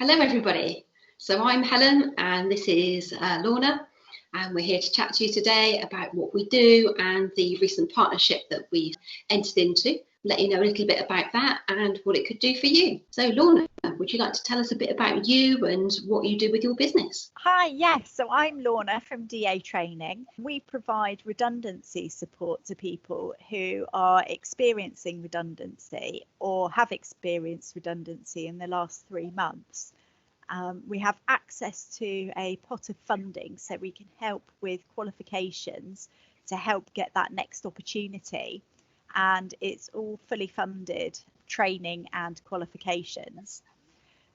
Hello everybody. So I'm Helen and this is Lorna, and we're here to chat to you today about what we do and the recent partnership that we've entered into. Let you know a little bit about that and what it could do for you. So Lorna, would you like to tell us a bit about you and what you do with your business? Hi, yes. So I'm Lorna from DA Training. We provide redundancy support to people who are experiencing redundancy or have experienced redundancy in the last 3 months. We have access to a pot of funding so we can help with qualifications to help get that next opportunity. And it's all fully funded training and qualifications.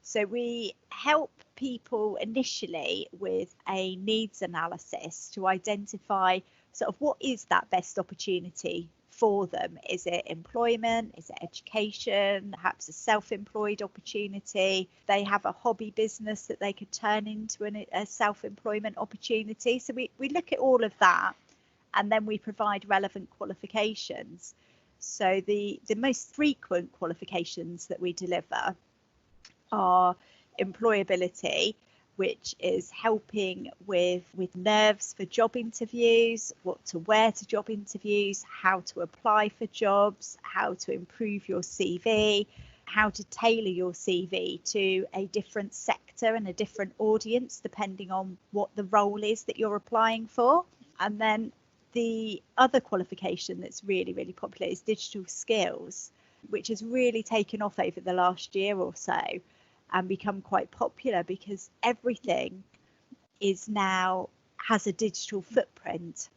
So we help people initially with a needs analysis to identify sort of what is that best opportunity for them. Is it employment? Is it education? Perhaps a self-employed opportunity? They have a hobby business that they could turn into a self-employment opportunity. So we look at all of that and then we provide relevant qualifications. So the most frequent qualifications that we deliver are employability, which is helping with nerves for job interviews, what to wear to job interviews, how to apply for jobs, how to improve your CV, how to tailor your CV to a different sector and a different audience depending on what the role is that you're applying for. And then the other qualification that's really, really popular is digital skills, which has really taken off over the last year or so and become quite popular because everything is now has a digital footprint,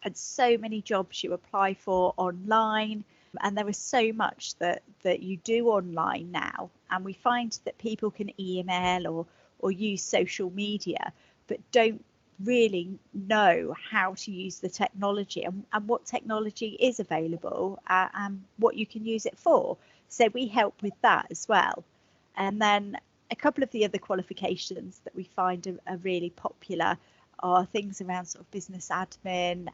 and so many jobs you apply for online, and there is so much that you do online now, and we find that people can email or use social media but don't really know how to use the technology and what technology is available and what you can use it for. So we help with that as well. And then a couple of the other qualifications that we find are really popular are things around sort of business admin,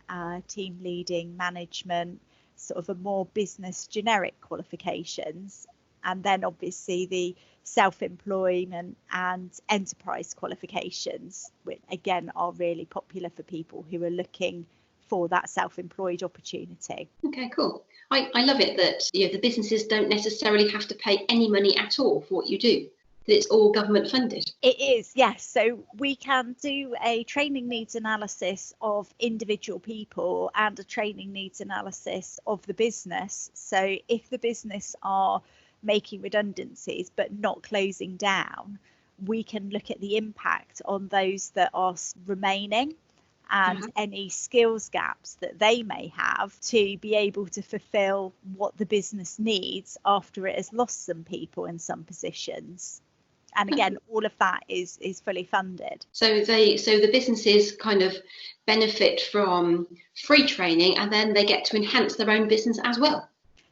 team leading, management, sort of a more business generic qualifications. And then obviously the self-employment and enterprise qualifications, which again are really popular for people who are looking for that self-employed opportunity. Okay, cool. I love it that the businesses don't necessarily have to pay any money at all for what you do, that it's all government funded. It is, yes. So we can do a training needs analysis of individual people and a training needs analysis of the business. So if the business are making redundancies but not closing down, we can look at the impact on those that are remaining and any skills gaps that they may have to be able to fulfill what the business needs after it has lost some people in some positions. And again, all of that is fully funded. So the businesses kind of benefit from free training and then they get to enhance their own business as well.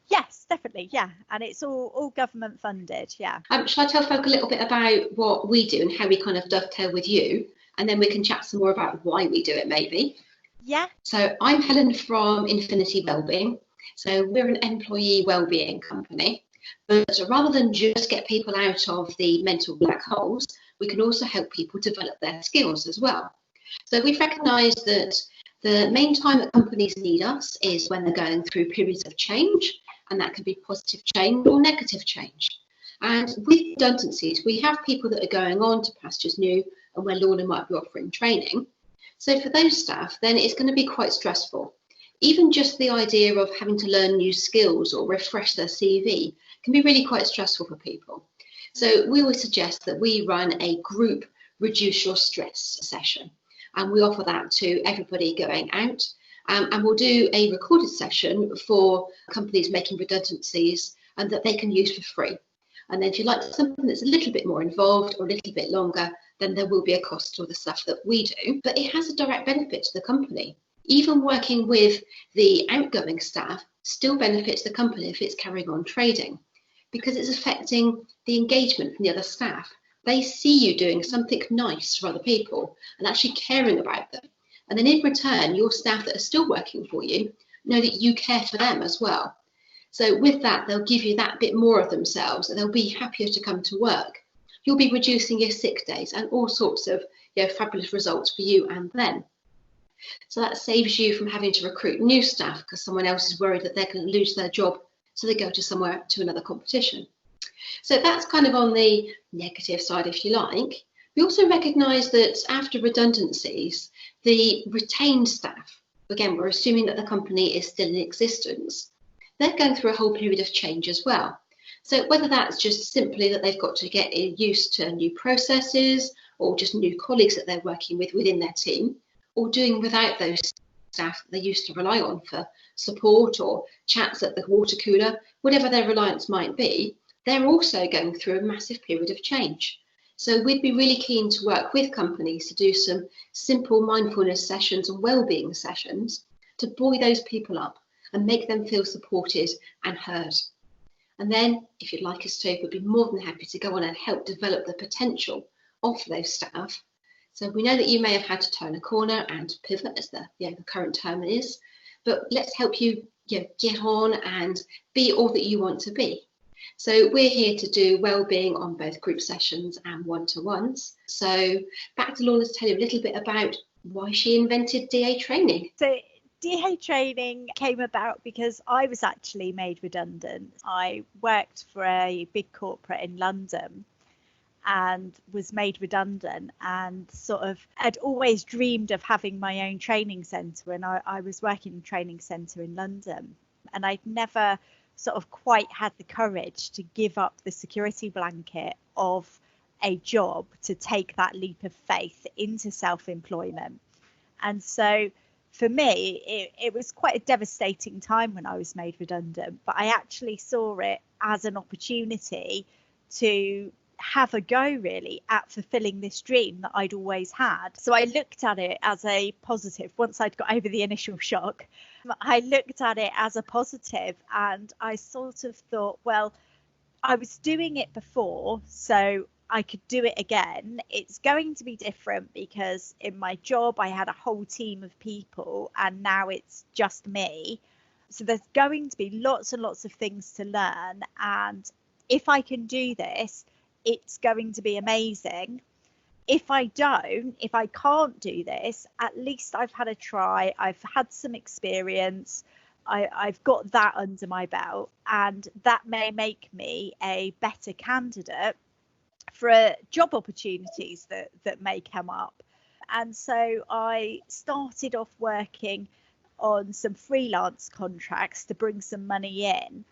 Yes, definitely. Yeah. And it's all government funded. Yeah. Shall I tell folk a little bit about what we do and how we kind of dovetail with you? And then we can chat some more about why we do it, maybe. Yeah. So I'm Helen from Infinity Wellbeing. So we're an employee wellbeing company. But rather than just get people out of the mental black holes, we can also help people develop their skills as well. So we've recognised that the main time that companies need us is when they're going through periods of change, and that can be positive change or negative change. And with redundancies, we have people that are going on to pastures new and where Lorna might be offering training. So for those staff, then it's going to be quite stressful. Even just the idea of having to learn new skills or refresh their CV can be really quite stressful for people. So we always suggest that we run a group reduce your stress session. And we offer that to everybody going out. And we'll do a recorded session for companies making redundancies and that they can use for free. And then if you'd like something that's a little bit more involved or a little bit longer, then there will be a cost for the stuff that we do. But it has a direct benefit to the company. Even working with the outgoing staff still benefits the company if it's carrying on trading, because it's affecting the engagement from the other staff. They see you doing something nice for other people and actually caring about them. And then in return, your staff that are still working for you know that you care for them as well. So with that, they'll give you that bit more of themselves and they'll be happier to come to work. you'll be reducing your sick days and all sorts of fabulous results for you and them. So that saves you from having to recruit new staff because someone else is worried that they're going to lose their job, so they go to another competition. So that's kind of on the negative side, if you like. We also recognise that after redundancies, the retained staff, again, we're assuming that the company is still in existence, they're going through a whole period of change as well. So whether that's just simply that they've got to get used to new processes or just new colleagues that they're working with within their team, or doing without those staff that they used to rely on for support or chats at the water cooler, whatever their reliance might be, they're also going through a massive period of change. So we'd be really keen to work with companies to do some simple mindfulness sessions and wellbeing sessions to buoy those people up and make them feel supported and heard. And then, if you'd like us to, we'd be more than happy to go on and help develop the potential of those staff. So we know that you may have had to turn a corner and pivot, as the current term is, but let's help you get on and be all that you want to be. So we're here to do wellbeing on both group sessions and one-to-ones. So back to Lorna to tell you a little bit about why she invented DA training. So DA training came about because I was actually made redundant. I worked for a big corporate in London and was made redundant, and sort of had always dreamed of having my own training centre, and I was working in a training centre in London, and I'd never sort of quite had the courage to give up the security blanket of a job to take that leap of faith into self-employment. And so for me, it was quite a devastating time when I was made redundant, but I actually saw it as an opportunity to have a go really at fulfilling this dream that I'd always had. So I looked at it as a positive. Once I'd got over the initial shock, I looked at it as a positive, and I sort of thought, well, I was doing it before, so I could do it again. It's going to be different because in my job I had a whole team of people, and now it's just me. So there's going to be lots and lots of things to learn, and if I can do this, it's going to be amazing. If I can't do this, at least I've had a try. I've had some experience. I've got that under my belt, and that may make me a better candidate for job opportunities that may come up. And so I started off working on some freelance contracts to bring some money in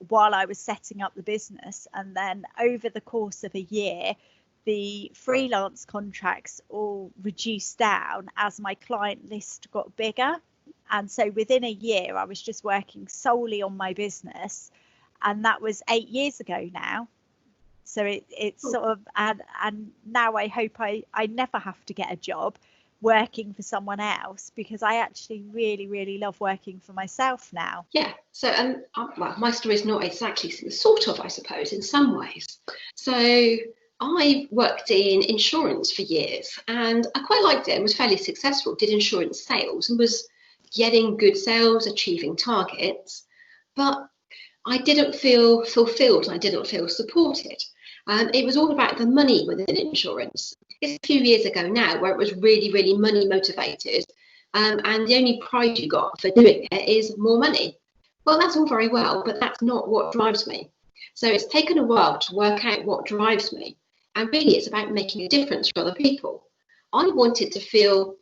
while I was setting up the business. And then over the course of a year, the freelance contracts all reduced down as my client list got bigger. And so within a year, I was just working solely on my business. And that was 8 years ago now. So it's sort of, and now I hope I never have to get a job working for someone else, because I actually really, really love working for myself now. Yeah, so well, my story is not exactly sort of, I suppose, in some ways. So I worked in insurance for years, and I quite liked it and was fairly successful, did insurance sales and was getting good sales, achieving targets, but I didn't feel fulfilled, I didn't feel supported. It was all about the money within insurance. It's a few years ago now where it was really, really money motivated, and the only prize you got for doing it is more money. Well, that's all very well, but that's not what drives me. So it's taken a while to work out what drives me, and really it's about making a difference for other people. I wanted to feel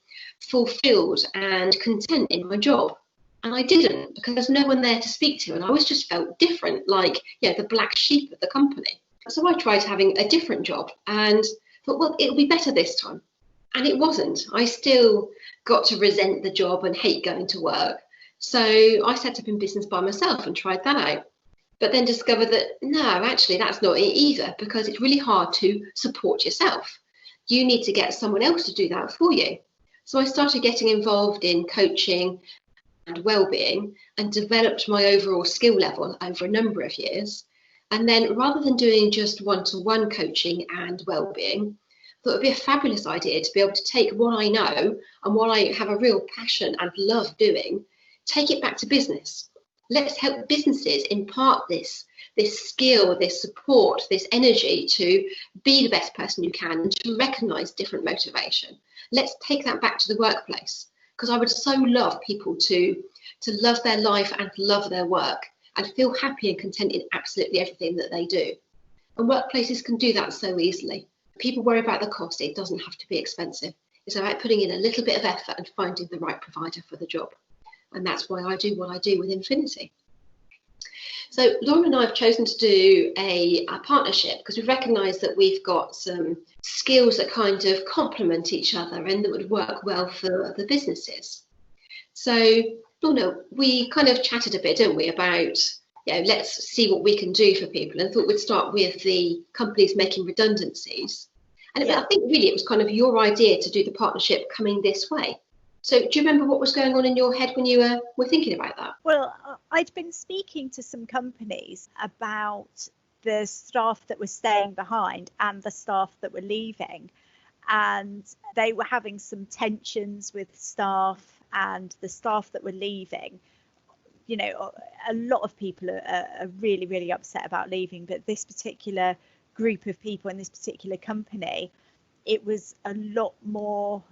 fulfilled and content in my job, and I didn't, because there's no one there to speak to, and I always just felt different, like the black sheep of the company. So I tried having a different job and thought, well, it'll be better this time. And it wasn't. I still got to resent the job and hate going to work. So I set up in business by myself and tried that out. But then discovered that, no, actually, that's not it either, because it's really hard to support yourself. You need to get someone else to do that for you. So I started getting involved in coaching and wellbeing and developed my overall skill level over a number of years. And then rather than doing just one-to-one coaching and wellbeing, I thought it would be a fabulous idea to be able to take what I know and what I have a real passion and love doing, take it back to business. Let's help businesses impart this this skill, this support, this energy to be the best person you can and to recognise different motivation. Let's take that back to the workplace, because I would so love people to love their life and love their work and feel happy and content in absolutely everything that they do. And workplaces can do that so easily. People worry about the cost. It doesn't have to be expensive. It's about putting in a little bit of effort and finding the right provider for the job. And that's why I do what I do with Infinity. So Lorna and I have chosen to do a partnership because we've recognised that we've got some skills that kind of complement each other and that would work well for the businesses. So Lorna, we kind of chatted a bit, didn't we, about let's see what we can do for people, and thought we'd start with the companies making redundancies. And I think really it was kind of your idea to do the partnership coming this way. So do you remember what was going on in your head when you were thinking about that? Well, I'd been speaking to some companies about the staff that were staying behind and the staff that were leaving. And they were having some tensions with staff and the staff that were leaving. You know, a lot of people are really, really upset about leaving. But this particular group of people in this particular company, it was a lot more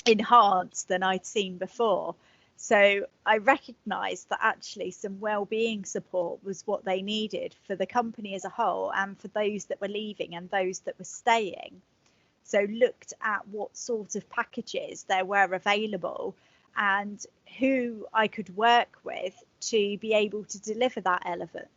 enhanced than I'd seen before. So I recognised that actually some wellbeing support was what they needed for the company as a whole and for those that were leaving and those that were staying. So looked at what sort of packages there were available and who I could work with to be able to deliver that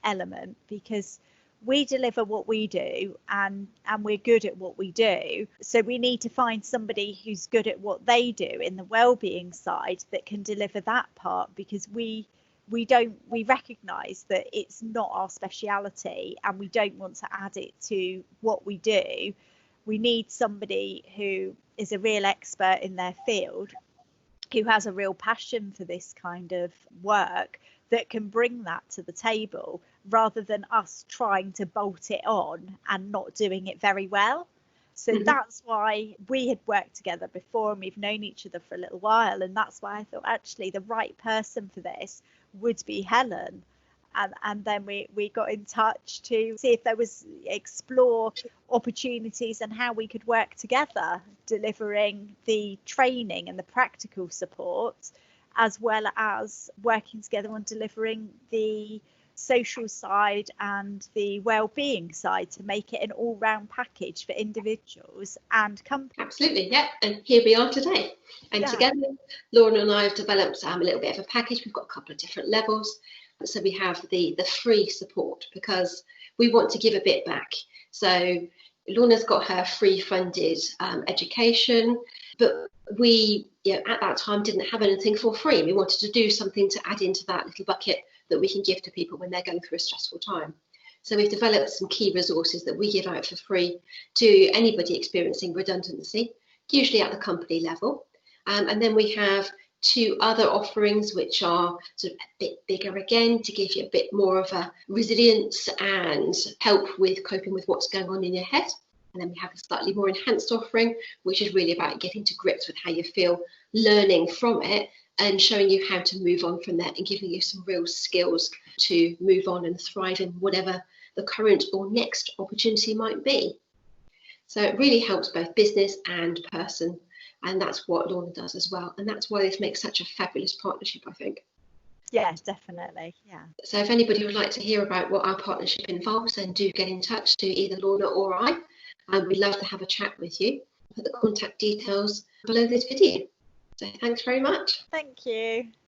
element, because we deliver what we do and we're good at what we do. So we need to find somebody who's good at what they do in the wellbeing side that can deliver that part, because we recognise that it's not our speciality and we don't want to add it to what we do. We need somebody who is a real expert in their field, who has a real passion for this kind of work, that can bring that to the table rather than us trying to bolt it on and not doing it very well. So that's why we had worked together before and we've known each other for a little while. And that's why I thought actually the right person for this would be Helen. And then we got in touch to see if there was explore opportunities and how we could work together, delivering the training and the practical support, as well as working together on delivering the social side and the well-being side to make it an all-round package for individuals and companies. Absolutely, yeah. And here we are today. And together, Lorna and I have developed a little bit of a package. We've got a couple of different levels. So we have the free support because we want to give a bit back. So Lorna's got her free funded education, but we at that time didn't have anything for free. We wanted to do something to add into that little bucket that we can give to people when they're going through a stressful time. So we've developed some key resources that we give out for free to anybody experiencing redundancy, usually at the company level. And then we have 2 other offerings which are sort of a bit bigger again, to give you a bit more of a resilience and help with coping with what's going on in your head. And then we have a slightly more enhanced offering, which is really about getting to grips with how you feel, learning from it and showing you how to move on from that and giving you some real skills to move on and thrive in whatever the current or next opportunity might be. So it really helps both business and person. And that's what Lorna does as well. And that's why this makes such a fabulous partnership, I think. Yeah, definitely. Yeah. So if anybody would like to hear about what our partnership involves, then do get in touch to either Lorna or I. And we'd love to have a chat with you. Put the contact details below this video. So thanks very much. Thank you.